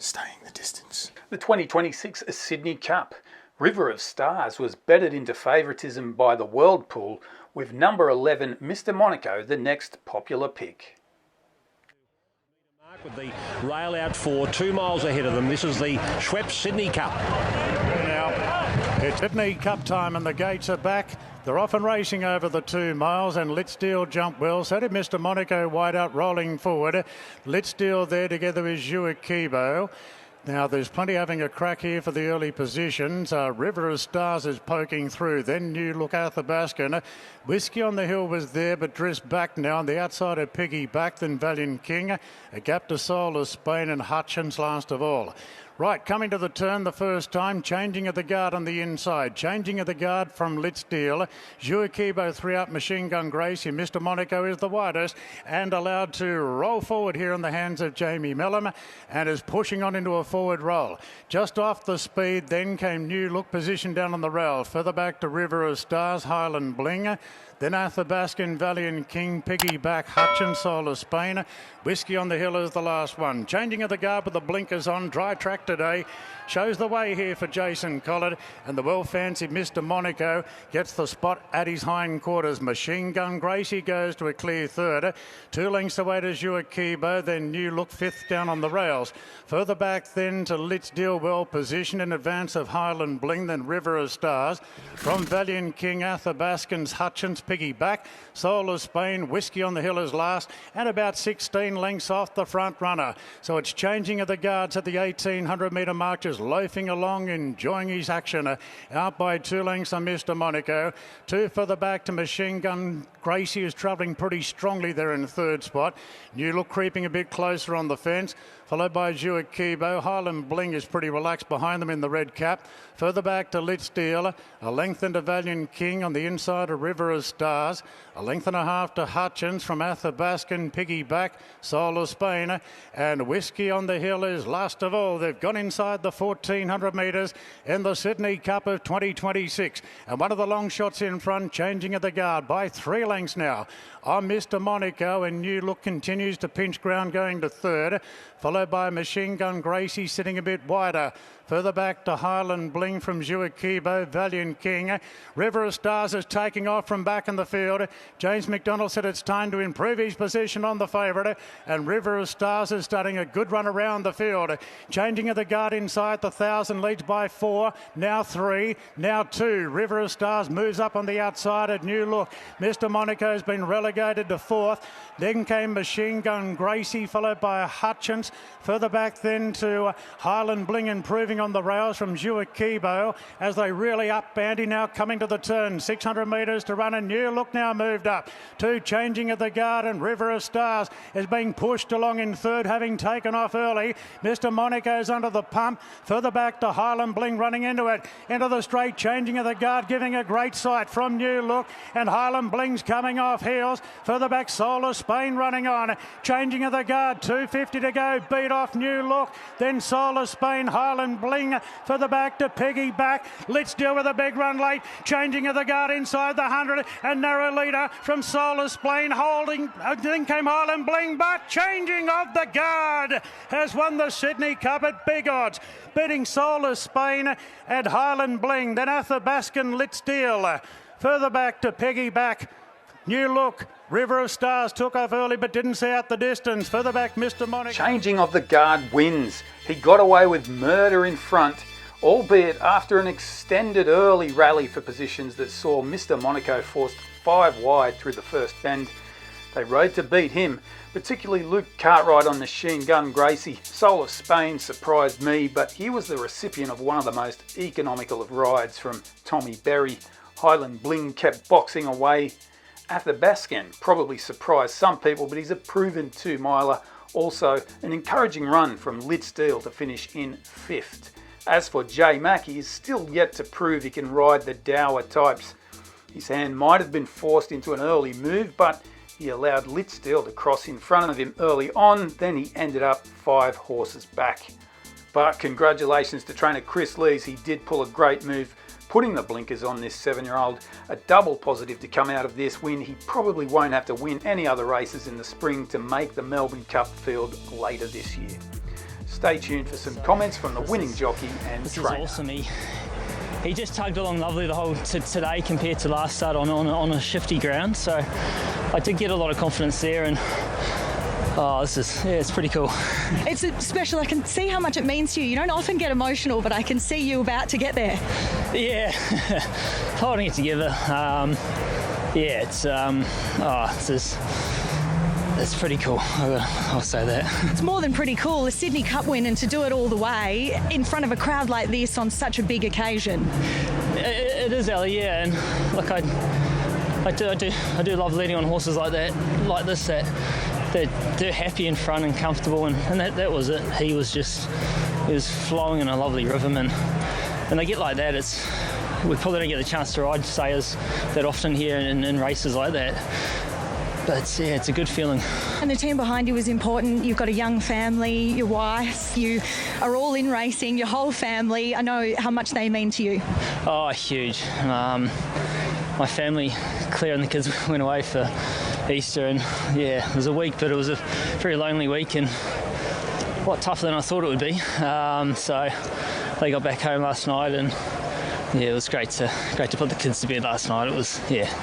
staying the distance. The 2026 Sydney Cup. River of Stars was betted into favouritism by the World Pool, with number 11 Mr Monaco the next popular pick. With the rail out for 2 miles ahead of them. This is the Schweppes Sydney Cup. Now, it's Sydney Cup time and the gates are back. They're off and racing over the 2 miles, and Litzdeel jumped well. So did Mr Monaco, wide out rolling forward. Litzdeel there together with Juja Kibo. Now, there's plenty having a crack here for the early positions. River of Stars is poking through. Then Newlook, Athabascan. Whisky on the Hill was there, but dressed back now. On the outside of Piggyback, then Valiant King. A gap to Soul of Spain and Hutchins last of all. Right, coming to the turn the first time, Changing of the Guard on the inside. Changing of the Guard from Litzdeel. Juja Kibo 3 up, Machine Gun Gracie. Mr Monaco is the widest and allowed to roll forward here in the hands of Jamie Mellum and is pushing on into a forward roll. Just off the speed, then came Newlook, position down on the rail. Further back to River of Stars, Highland Bling. Then Athabascan, Valiant King, Piggyback, Hutchins, Soul of Spain. Whisky on the Hill is the last one. Changing of the Guard with the blinkers on. Dry track today. Shows the way here for Jason Collard. And the well-fancied Mr Monaco gets the spot at his hindquarters. Machine Gun Gracie goes to a clear third. 2 lengths away to Juja Kibo. Then Newlook 5th down on the rails. Further back then to Litzdeel, well positioned in advance of Highland Bling. Then River of Stars. From Valiant King, Athabascan's Hutchins, Piggyback. Soul of Spain, Whisky on the Hill is last, and about 16 lengths off the front runner. So it's Changing of the Guards at the 1800 metre mark, just loafing along, enjoying his action. Out by 2 lengths on Mr Monaco. 2 further back to Machine Gun Gracie, is travelling pretty strongly there in third spot. Newlook creeping a bit closer on the fence, followed by Juja Kibo. Highland Bling is pretty relaxed behind them in the red cap. Further back to Litzdeel, a length into Valiant King on the inside of River of Stars. A length and a half to Hutchins from Athabascan, Piggyback, Soul of Spain, and Whisky on the Hill is last of all. They've gone inside the 1400 metres in the Sydney Cup of 2026. And one of the long shots in front, Changing of the Guard by 3 lengths now on Mr Monaco, and Newlook continues to pinch ground going to third, followed by Machine Gun Gracie sitting a bit wider. Further back to Highland Bling from Juja Kibo, Valiant King. River of Stars is taking off from back in the field. James McDonald said it's time to improve his position on the favourite, and River of Stars is starting a good run around the field. Changing of the Guard inside the 1,000, leads by 4, now 3, now 2. River of Stars moves up on the outside at Newlook. Mr Monaco has been relegated to 4th. Then came Machine Gun Gracie, followed by Hutchins. Further back then to Highland Bling, improving on the rails from Juja Kibo as they really up bandy now coming to the turn. 600 metres to run, and Newlook now moved up. 2 Changing of the Guard, and River of Stars is being pushed along in third, having taken off early. Mr Monaco's under the pump. Further back to Highland Bling running into it. Into the straight, Changing of the Guard giving a great sight from Newlook, and Highland Bling's coming off heels. Further back, Soul of Spain running on. Changing of the Guard, 250 to go, beat off Newlook. Then Soul of Spain, Highland Bling further back to Piggyback. Litzdeel with a big run late. Changing of the Guard inside the 100, and narrow leader from Soul of Spain holding. Then came Highland Bling, but Changing of the Guard has won the Sydney Cup at big odds, beating Soul of Spain and Highland Bling. Then Athabascan, Litzdeel. Further back to Piggyback. Newlook, River of Stars took off early but didn't see out the distance. Further back, Mr Monaco. Changing of the Guard wins. He got away with murder in front, albeit after an extended early rally for positions that saw Mr Monaco forced 5 wide through the first bend. They rode to beat him, particularly Luke Cartwright on Machine Gun Gracie. Soul of Spain surprised me, but he was the recipient of one of the most economical of rides from Tommy Berry. Highland Bling kept boxing away. Athabascan probably surprised some people, but he's a proven 2-miler. Also, an encouraging run from Litzdeel to finish in 5th. As for J Mack, he is still yet to prove he can ride the dour types. His hand might have been forced into an early move, but he allowed Litzdeel to cross in front of him early on, then he ended up 5 horses back. But congratulations to trainer Chris Lees, he did pull a great move, putting the blinkers on this 7-year-old. A double positive to come out of this win. He probably won't have to win any other races in the spring to make the Melbourne Cup field later this year. Stay tuned for some comments from the winning jockey and This trainer. is awesome. He just tugged along lovely the whole today compared to last start on a shifty ground. So I did get a lot of confidence there, and it's pretty cool. It's special. I can see how much it means to you. You don't often get emotional, but I can see you about to get there. Yeah, holding it together. It's pretty cool. I'll say that. It's more than pretty cool. A Sydney Cup win, and to do it all the way in front of a crowd like this on such a big occasion. It is, Ellie. Yeah, and look, I do love leading on horses like that, like this. They're happy in front and comfortable, and that was it. He was flowing in a lovely rhythm, and when they get like that, we probably don't get the chance to ride sayers that often here in races like that. But yeah, it's a good feeling. And the team behind you is important. You've got a young family, your wife, you are all in racing, your whole family. I know how much they mean to you. Oh, huge. My family, Claire and the kids, went away for Easter, and yeah, it was a week, but it was a very lonely week and a lot tougher than I thought it would be. So they got back home last night, and yeah, it was great to put the kids to bed last night. It was,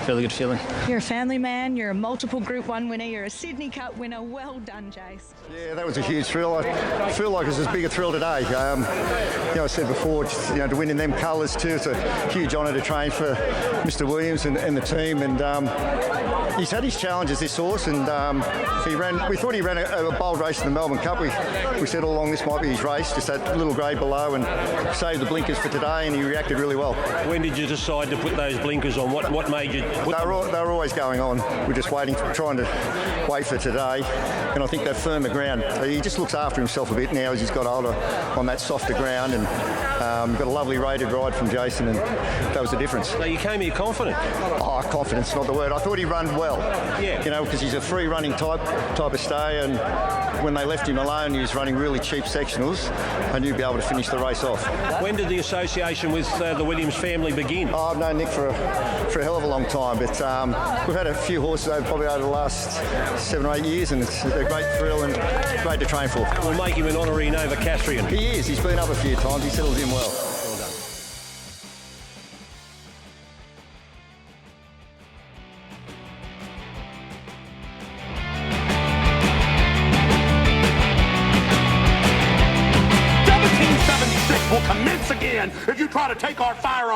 really good feeling. You're a family man, you're a multiple Group 1 winner, you're a Sydney Cup winner. Well done, Jace. Yeah, that was a huge thrill. I feel like it was as big a thrill today. I said before, to win in them colours too, it's a huge honour to train for Mr. Williams and the team. And he's had his challenges, this horse, and we thought he ran a bold race in the Melbourne Cup. We said all along this might be his race, just that little grade below, and saved the blinkers for today, and he reacted really well. When did you decide to put those blinkers on? What made you put They were always going on. We're just trying to wait for today, and I think they've firmed the ground. He just looks after himself a bit now as he's got older on that softer ground, and got a lovely rated ride from Jason, and that was the difference. So you came here confident? Oh, confidence, not the word. I thought he run well. Yeah. Because he's a free running type of stay, and when they left him alone, he was running really cheap sectionals, and you'd be able to finish the race off. When did the association with the Williams family begin? Oh, I've known Nick for a hell of a long time, but we've had a few horses probably over the last 7 or 8 years, and it's a great thrill and great to train for. We'll make him an honorary Nova Castrian. He is. He's been up a few times. He settles in well. Will commence again if you try to take our firearms.